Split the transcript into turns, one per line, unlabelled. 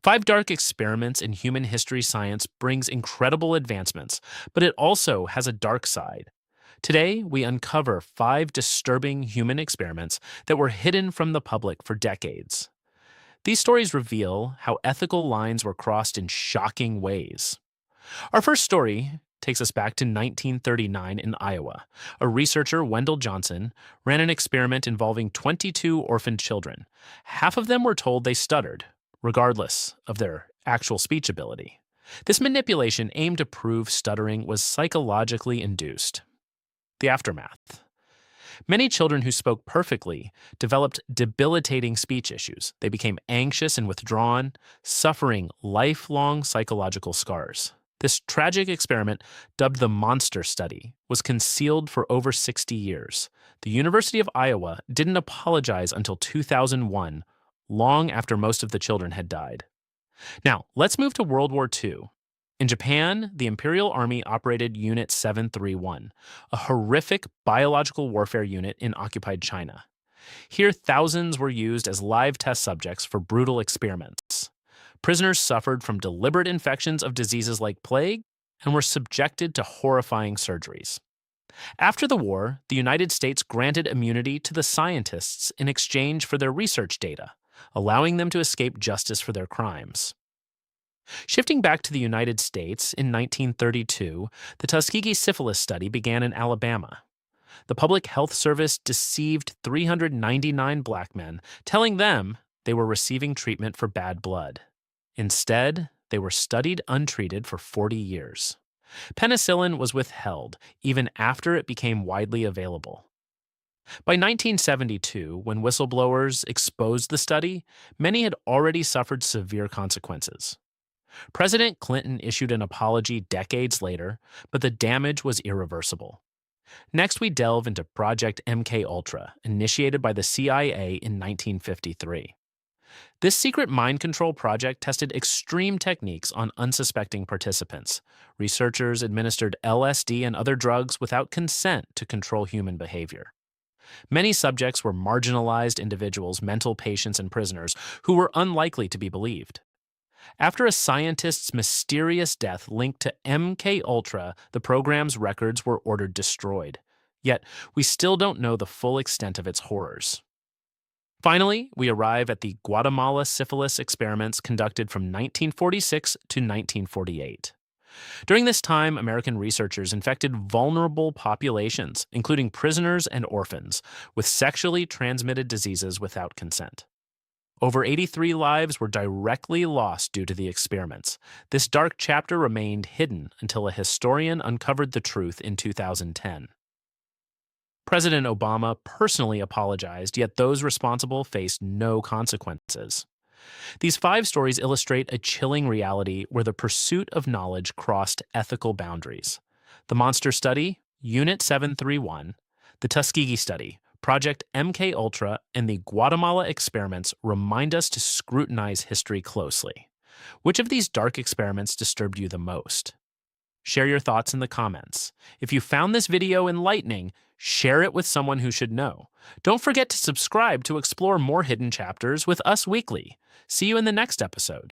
Five Dark Experiments in Human History Science brings incredible advancements, but it also has a dark side. Today, we uncover five disturbing human experiments that were hidden from the public for decades. These stories reveal how ethical lines were crossed in shocking ways. Our first story takes us back to 1939 in Iowa. A researcher, Wendell Johnson, ran an experiment involving 22 orphaned children. Half of them were told they stuttered, regardless of their actual speech ability. This manipulation aimed to prove stuttering was psychologically induced. The aftermath. Many children who spoke perfectly developed debilitating speech issues. They became anxious and withdrawn, suffering lifelong psychological scars. This tragic experiment, dubbed the Monster Study, was concealed for over 60 years. The University of Iowa didn't apologize until 2001, long after most of the children had died. Now, let's move to World War II. In Japan, the Imperial Army operated Unit 731, a horrific biological warfare unit in occupied China. Here, thousands were used as live test subjects for brutal experiments. Prisoners suffered from deliberate infections of diseases like plague and were subjected to horrifying surgeries. After the war, the United States granted immunity to the scientists in exchange for their research data, allowing them to escape justice for their crimes. Shifting back to the United States, in 1932, the Tuskegee Syphilis study began in Alabama. The Public Health Service deceived 399 black men, telling them they were receiving treatment for bad blood. Instead, they were studied untreated for 40 years. Penicillin was withheld even after it became widely available. By 1972, when whistleblowers exposed the study, many had already suffered severe consequences. President Clinton issued an apology decades later, but the damage was irreversible. Next, we delve into Project MKUltra, initiated by the CIA in 1953. This secret mind control project tested extreme techniques on unsuspecting participants. Researchers administered LSD and other drugs without consent to control human behavior. Many subjects were marginalized individuals, mental patients, and prisoners who were unlikely to be believed. After a scientist's mysterious death linked to MKUltra, the program's records were ordered destroyed. Yet, we still don't know the full extent of its horrors. Finally, we arrive at the Guatemala syphilis experiments conducted from 1946 to 1948. During this time, American researchers infected vulnerable populations, including prisoners and orphans, with sexually transmitted diseases without consent. Over 83 lives were directly lost due to the experiments. This dark chapter remained hidden until a historian uncovered the truth in 2010. President Obama personally apologized, yet those responsible faced no consequences. These five stories illustrate a chilling reality where the pursuit of knowledge crossed ethical boundaries. The Monster Study, Unit 731, the Tuskegee Study, Project MKUltra, and the Guatemala experiments remind us to scrutinize history closely. Which of these dark experiments disturbed you the most? Share your thoughts in the comments. If you found this video enlightening, share it with someone who should know. Don't forget to subscribe to explore more hidden chapters with us weekly. See you in the next episode.